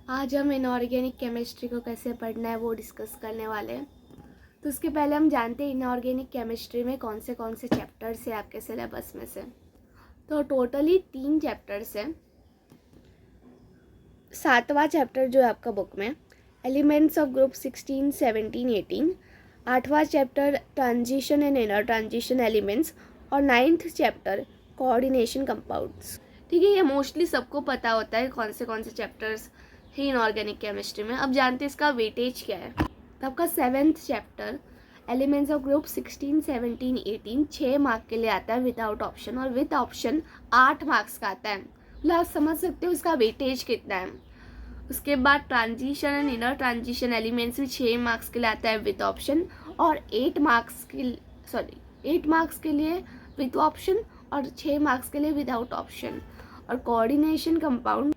आज हम inorganic chemistry को कैसे पढ़ना है वो डिस्कस करने वाले हैं। तो उसके पहले हम जानते हैं इनऑर्गेनिक केमिस्ट्री में कौन से चैप्टर्स हैं आपके सिलेबस में से। तो टोटली 3 चैप्टर्स हैं। 7वां चैप्टर जो है आपका बुक में एलिमेंट्स ऑफ ग्रुप 16, 17, 18। 8वां chapter transition and inner transition elements और 9th चैप्टर कोऑर्डिनेशन कंपाउंड्स। ठीक है, ये मोस्टली सबको पता होता है कौन से चैप्टर्स है इनऑर्गेनिक केमिस्ट्री में। अब जानते हैं इसका वेटेज क्या है। तो आपका 7th chapter elements of group 16, 17, 18 6 mark के लिए आता है विदाउट ऑप्शन, और विद ऑप्शन 8 मार्क्स का आता है। मतलब आप समझ सकते हो इसका वेटेज कितना है। उसके बाद transition and inner transition elements भी 6 मार्क्स के लिए आता है विद ऑप्शन, और 8 मार्क्स के लिए विद ऑप्शन और 6 मार्क्स के लिए विदाउट ऑप्शन। और कोऑर्डिनेशन कंपाउंड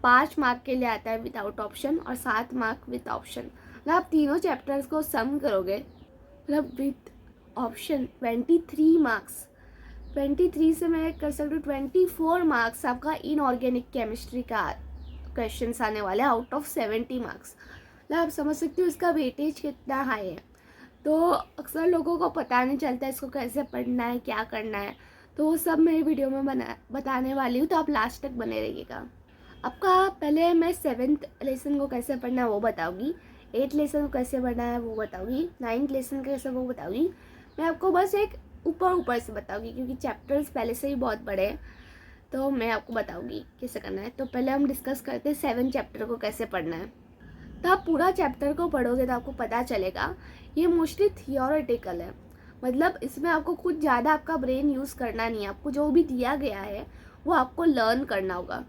5 मार्क के लिए आता है विदाउट ऑप्शन और 7 मार्क विद ऑप्शन। मतलब आप तीनों चैप्टर्स को सम करोगे, मतलब विद ऑप्शन 23 मार्क्स, 23 से मैं कर सकती हूँ 24 मार्क्स आपका इनऑर्गेनिक केमिस्ट्री का क्वेश्चन आने वाले हैं आउट ऑफ 70 मार्क्स। मतलब आप समझ सकते हो इसका वेटेज कितना हाई है। तो अक्सर लोगों को पता नहीं चलता है इसको कैसे पढ़ना है, क्या करना है। तो वो सब मेरी वीडियो में बताने वाली हूँ, तो आप लास्ट तक बने रहिएगा। आपका पहले मैं 7th लेसन को कैसे पढ़ना है वो बताऊँगी, 8th लेसन को कैसे पढ़ना है वो बताऊँगी, 9th लेसन कैसे वो बताऊँगी। मैं आपको बस एक ऊपर से बताऊँगी क्योंकि चैप्टर्स पहले से ही बहुत बड़े हैं, तो मैं आपको बताऊँगी कैसे करना है। तो पहले हम डिस्कस करते हैं 7 चैप्टर को कैसे पढ़ना है। तो आप पूरा चैप्टर को पढ़ोगे तो आपको पता चलेगा ये मोस्टली थियोरेटिकल है। मतलब इसमें आपको कुछ ज़्यादा आपका ब्रेन यूज़ करना नहीं है। आपको जो भी दिया गया है वो आपको लर्न करना होगा।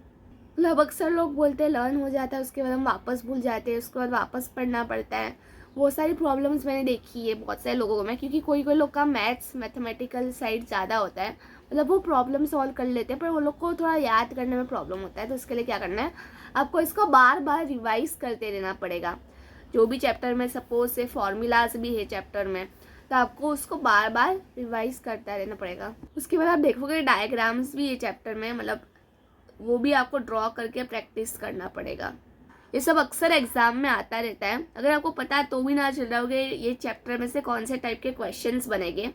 मतलब अक्सर लोग बोलते हैं लर्न हो जाता है, उसके बाद हम वापस भूल जाते हैं, उसके बाद वापस पढ़ना पड़ता है। वो सारी प्रॉब्लम्स मैंने देखी है बहुत सारे लोगों को में, क्योंकि कोई लोग का मैथमेटिकल साइड ज़्यादा होता है। मतलब वो प्रॉब्लम सॉल्व कर लेते हैं, पर वो लोग को थोड़ा याद करने में प्रॉब्लम होता है। तो उसके लिए क्या करना है, आपको इसको बार बार रिवाइज करते रहना पड़ेगा। जो भी चैप्टर में सपोज से फॉर्मूलाज भी है चैप्टर में, तो आपको उसको बार बार रिवाइज करता रहना पड़ेगा। उसके बाद आप देखोगे डायग्राम्स भी है चैप्टर में, मतलब वो भी आपको ड्रॉ करके प्रैक्टिस करना पड़ेगा। ये सब अक्सर एग्जाम में आता रहता है। अगर आपको पता है तो भी ना चल रहा होगा ये चैप्टर में से कौन से टाइप के क्वेश्चंस बनेंगे,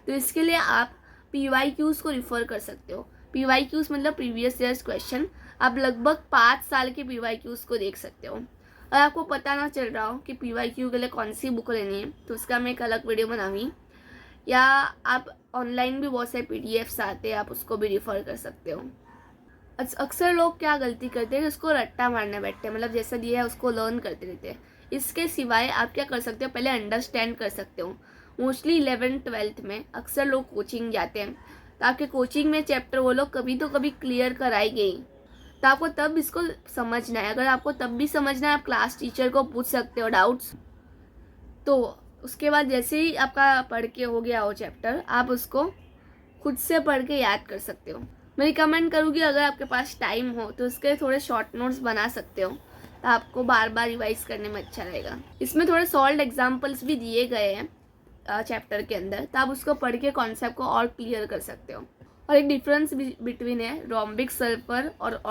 तो इसके लिए आप PYQs को रिफर कर सकते हो। PYQs मतलब प्रीवियस ईयर्स क्वेश्चन। आप लगभग 5 साल के PYQs को देख सकते हो। अगर आपको पता ना चल रहा हो कि PYQ के लिए कौन सी बुक लेनी है, तो उसका मैं एक अलग वीडियो बनाऊंगी, या आप ऑनलाइन भी बहुत सारे PDFs आते हैं, आप उसको भी रिफर कर सकते हो। अक्सर लोग क्या गलती करते हैं, उसको रट्टा मारने बैठते हैं, मतलब जैसा दिया है उसको लर्न करते रहते हैं। इसके सिवाय आप क्या कर सकते हो, पहले अंडरस्टैंड कर सकते हो। मोस्टली 11th 12th में अक्सर लोग कोचिंग जाते हैं, तो आपके कोचिंग में चैप्टर वो लोग कभी तो कभी क्लियर कराएंगे ही, तो आपको तब इसको समझना है। अगर आपको तब भी समझना है, आप क्लास टीचर को पूछ सकते हो डाउट्स। तो उसके बाद जैसे ही आपका पढ़ के हो गया हो चैप्टर, आप उसको खुद से पढ़ के याद कर सकते हो। मैं रिकमेंड करूँगी अगर आपके पास टाइम हो तो उसके थोड़े शॉर्ट नोट्स बना सकते हो, तो आपको बार बार रिवाइज करने में अच्छा रहेगा। इसमें थोड़े सॉल्व एग्जाम्पल्स भी दिए गए हैं चैप्टर के अंदर, तो आप उसको पढ़ के कॉन्सेप्ट को और क्लियर कर सकते हो। और एक डिफरेंस बिटवीन है रोम्बिक सल्फर और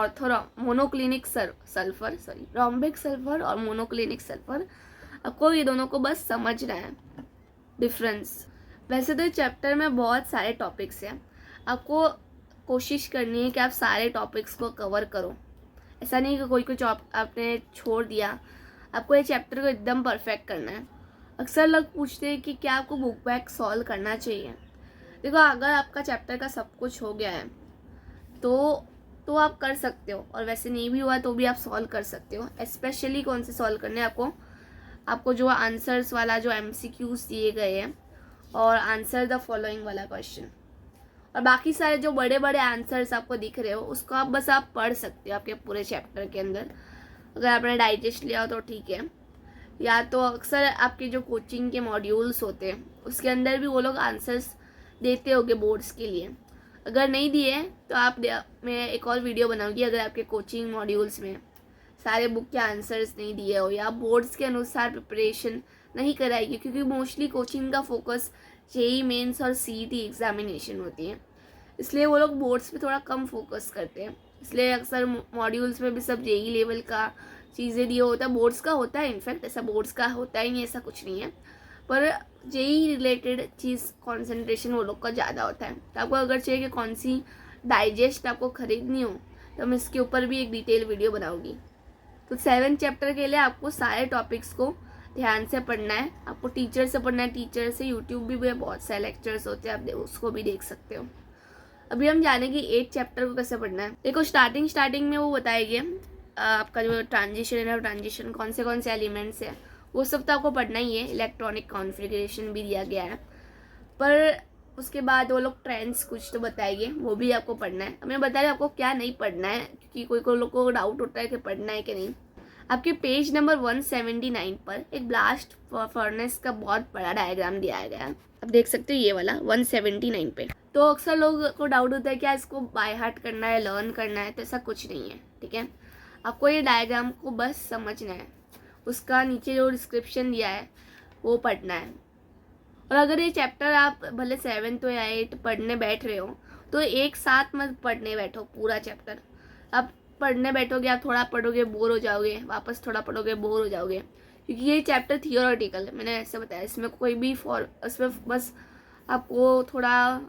मोनोक्लिनिक सल्फर, रोम्बिक सल्फर और मोनोक्लिनिक सल्फर। आपको ये दोनों को बस समझना है डिफरेंस। वैसे तो चैप्टर में बहुत सारे टॉपिक्स हैं, आपको कोशिश करनी है कि आप सारे टॉपिक्स को कवर करो। ऐसा नहीं कि कोई कुछ आपने छोड़ दिया। आपको ये चैप्टर को एकदम परफेक्ट करना है। अक्सर लोग पूछते हैं कि क्या आपको बुक बैक सॉल्व करना चाहिए। देखो, अगर आपका चैप्टर का सब कुछ हो गया है तो आप कर सकते हो, और वैसे नहीं भी हुआ तो भी आप सॉल्व कर सकते हो। स्पेशली कौन से सॉल्व करने हैं आपको जो आंसर्स वाला जो MCQs दिए गए हैं, और आंसर द फॉलोइंग वाला क्वेश्चन, और बाकी सारे जो बड़े बड़े आंसर्स आपको दिख रहे हो उसको आप पढ़ सकते हो आपके पूरे चैप्टर के अंदर। अगर आपने डाइजेस्ट लिया हो तो ठीक है, या तो अक्सर आपके जो कोचिंग के मॉड्यूल्स होते हैं उसके अंदर भी वो लोग आंसर्स देते होंगे बोर्ड्स के लिए। अगर नहीं दिए तो मैं एक और वीडियो बनाऊंगी। अगर आपके कोचिंग मॉड्यूल्स में सारे बुक के आंसर्स नहीं दिए हो, या बोर्ड्स के अनुसार प्रिपरेशन नहीं कराएगी, क्योंकि मोस्टली कोचिंग का फोकस JEE मेंस और CET एग्जामिनेशन होती है, इसलिए वो लोग बोर्ड्स पे थोड़ा कम फोकस करते हैं। इसलिए अक्सर मॉड्यूल्स में भी सब जेई लेवल का चीज़ें दिए होता है। बोर्ड्स का होता है, इनफैक्ट ऐसा बोर्ड्स का होता ही नहीं, ऐसा कुछ नहीं है, पर जेई रिलेटेड चीज़ कॉन्सेंट्रेशन वो लोग का ज़्यादा होता है। तो आपको अगर चाहिए कि कौन सी डाइजेस्ट आपको ख़रीदनी हो तो मैं इसके ऊपर भी एक डिटेल वीडियो बनाऊंगी। तो 7 चैप्टर के लिए आपको सारे टॉपिक्स को ध्यान से पढ़ना है। आपको टीचर से पढ़ना है, टीचर से यूट्यूब भी बहुत सारे लेक्चर्स होते हैं, आप उसको भी देख सकते हो। अभी हम जानेंगे 8 चैप्टर को कैसे पढ़ना है। देखो स्टार्टिंग में वो बताएगी आपका जो ट्रांजिशन है, ट्रांजिशन कौन से एलिमेंट्स है वो सब तो आपको पढ़ना ही है। इलेक्ट्रॉनिक कॉन्फ़िगरेशन भी दिया गया है, पर उसके बाद वो लोग ट्रेंड्स कुछ तो बताएंगे, वो भी आपको पढ़ना है। मैं बता रही आपको क्या नहीं पढ़ना है, क्योंकि कोई लोग को डाउट होता है कि पढ़ना है कि नहीं। आपके पेज नंबर 179 पर एक ब्लास्ट फर्नेस का बहुत बड़ा डायग्राम दिया गया है, आप देख सकते हो ये वाला 179 पे। तो अक्सर लोग को डाउट होता है क्या इसको बाय हार्ट करना है, लर्न करना है, तो ऐसा कुछ नहीं है, ठीक है। आपको ये डायग्राम को बस समझना है, उसका नीचे जो डिस्क्रिप्शन दिया है वो पढ़ना है। और अगर ये चैप्टर आप भले 7 या 8 पढ़ने बैठ रहे हो तो एक साथ मत पढ़ने बैठो पूरा चैप्टर। आप पढ़ने बैठोगे, आप थोड़ा पढ़ोगे बोर हो जाओगे, वापस थोड़ा पढ़ोगे बोर हो जाओगे, क्योंकि ये चैप्टर थियोरेटिकल है, मैंने ऐसे बताया। इसमें कोई भी इसमें बस आपको थोड़ा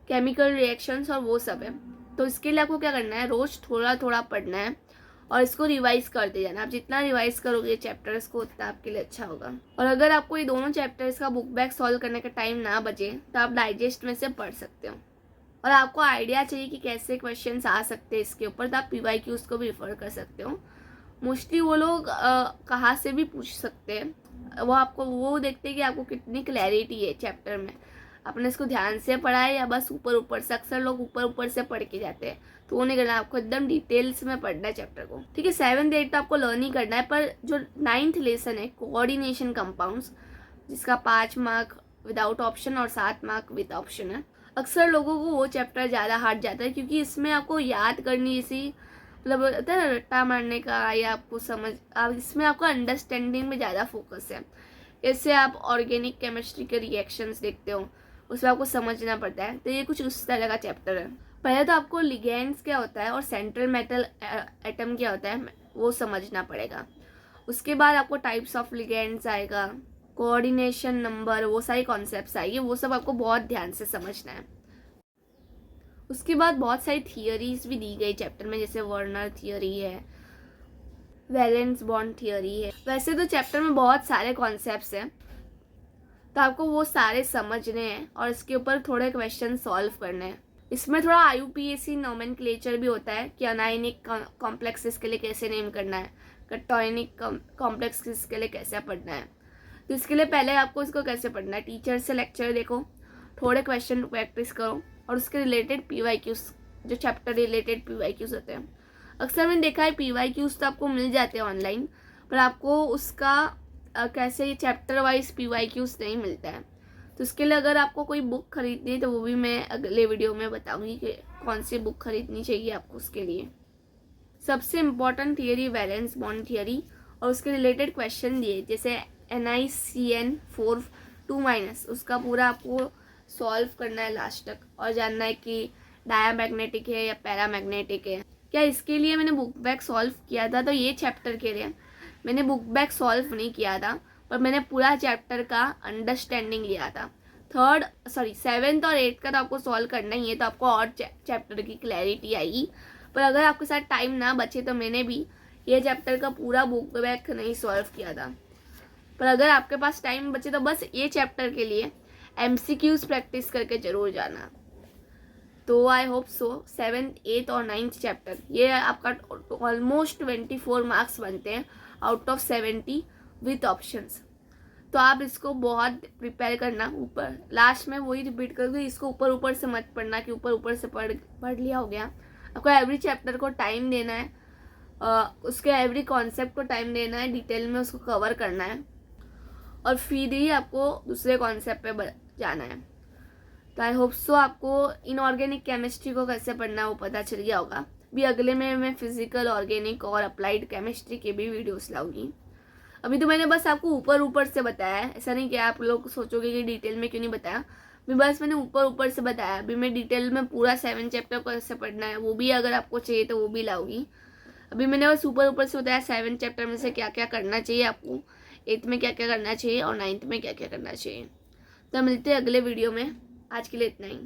केमिकल रिएक्शंस और वो सब है। तो इसके लिए आपको क्या करना है, रोज़ थोड़ा थोड़ा पढ़ना है और इसको रिवाइज करते जाना। आप जितना रिवाइज करोगे चैप्टर्स को उतना आपके लिए अच्छा होगा। और अगर आपको ये दोनों चैप्टर्स का बुक बैक सॉल्व करने का टाइम ना बचे तो आप डाइजेस्ट में से पढ़ सकते हो। और आपको आइडिया चाहिए कि कैसे क्वेश्चंस आ सकते हैं इसके ऊपर, तो आप PYQs को भी रेफर कर सकते हो। मोस्टली वो लोग कहाँ से भी पूछ सकते हैं, वो आपको वो देखते हैं कि आपको कितनी क्लैरिटी है चैप्टर में, आपने इसको ध्यान से पढ़ा है या बस ऊपर से। अक्सर लोग ऊपर से पढ़ के जाते हैं, तो वो नहीं करना, आपको एकदम डिटेल्स में पढ़ना है चैप्टर को, ठीक है। 7 8 तो आपको लर्न ही करना है, पर जो 9th लेसन है कोऑर्डिनेशन कंपाउंड्स, जिसका 5 मार्क विदाउट ऑप्शन और 7 मार्क विद ऑप्शन है, अक्सर लोगों को वो चैप्टर ज़्यादा हार्ड जाता है, क्योंकि इसमें आपको याद करनी जैसी मतलब होता है ना रट्टा मारने का, या आपको इसमें आपका अंडरस्टैंडिंग में ज़्यादा फोकस है। जैसे आप ऑर्गेनिक केमिस्ट्री के रिएक्शंस देखते हो, उसमें आपको समझना पड़ता है, तो ये कुछ उस तरह का चैप्टर है। पहले तो आपको लिगेंड्स क्या होता है और सेंट्रल मेटल एटम क्या होता है वो समझना पड़ेगा। उसके बाद आपको टाइप्स ऑफ लिगेंड्स आएगा, कोऑर्डिनेशन नंबर, वो सारी कॉन्सेप्ट्स आएगी, वो सब आपको बहुत ध्यान से समझना है। उसके बाद बहुत सारी थियरीज भी दी गई चैप्टर में, जैसे वर्नर थियरी है, वैलेंस बॉन्ड थियरी है। वैसे तो चैप्टर में बहुत सारे कॉन्सेप्ट्स हैं, तो आपको वो सारे समझने हैं और इसके ऊपर थोड़े क्वेश्चन सॉल्व करने हैं। इसमें थोड़ा IUPAC नोमेनक्लेचर भी होता है कि अनायनिक कॉम्प्लेक्सेस के लिए कैसे नेम करना है, कटोनिक कॉम्प्लेक्सेस के लिए कैसे पढ़ना है। तो इसके लिए पहले आपको इसको कैसे पढ़ना है, टीचर से लेक्चर देखो, थोड़े क्वेश्चन प्रैक्टिस करो और उसके रिलेटेड PYQs, जो चैप्टर रिलेटेड PYQs होते हैं। अक्सर मैंने देखा है PYQs तो आपको मिल जाते हैं ऑनलाइन, पर आपको उसका कैसे चैप्टर वाइज PYQs नहीं मिलता है। तो इसके लिए अगर आपको कोई बुक खरीदनी है तो वो भी मैं अगले वीडियो में बताऊंगी कि कौन सी बुक खरीदनी चाहिए आपको उसके लिए। सबसे important theory valence bond theory और उसके रिलेटेड क्वेश्चन दिए, जैसे NiCN4 2-, उसका पूरा आपको सॉल्व करना है लास्ट तक और जानना है कि डायामैग्नेटिक है या पैरामैग्नेटिक है क्या। इसके लिए मैंने बुक बैक सॉल्व किया था, तो ये चैप्टर के लिए मैंने बुक बैक सॉल्व नहीं किया था, पर मैंने पूरा चैप्टर का अंडरस्टैंडिंग लिया था। 7th और 8th का तो आपको सॉल्व करना ही है, तो आपको और चैप्टर की क्लैरिटी आएगी। पर अगर आपके साथ टाइम ना बचे तो मैंने भी ये चैप्टर का पूरा बुक बैक नहीं सॉल्व किया था, पर अगर आपके पास टाइम बचे तो बस ये चैप्टर के लिए MCQs प्रैक्टिस करके जरूर जाना। तो I hope so 7th 8th और 9th चैप्टर ये आपका ऑलमोस्ट 24 मार्क्स बनते हैं आउट ऑफ 70 विथ ऑप्शंस। तो आप इसको बहुत प्रिपेयर करना। ऊपर लास्ट में वही रिपीट करूँगी, इसको ऊपर से मत पढ़ना कि ऊपर से पढ़ लिया हो गया। आपको एवरी चैप्टर को टाइम देना है, उसके एवरी कॉन्सेप्ट को टाइम देना है, डिटेल में उसको कवर करना है और फिर ही आपको दूसरे कॉन्सेप्ट पे जाना है। तो आई होप सो आपको इनऑर्गेनिक केमिस्ट्री को कैसे पढ़ना है वो पता चल गया होगा। भी अगले में मैं फिजिकल, ऑर्गेनिक और अप्लाइड केमिस्ट्री के भी वीडियोस लाऊंगी। अभी तो मैंने बस आपको ऊपर से बताया है, ऐसा नहीं कि आप लोग सोचोगे कि डिटेल में क्यों नहीं बताया, अभी बस मैंने ऊपर ऊपर से बताया, अभी मैं डिटेल में पूरा 7 चैप्टर कैसे पढ़ना है वो भी अगर आपको चाहिए तो वो भी लाऊंगी। अभी मैंने बस ऊपर ऊपर से बताया 7 चैप्टर में से क्या क्या करना चाहिए आपको, 8th में क्या क्या करना चाहिए और 9th में क्या क्या करना चाहिए। तो मिलते हैं अगले वीडियो में, आज के लिए इतना ही।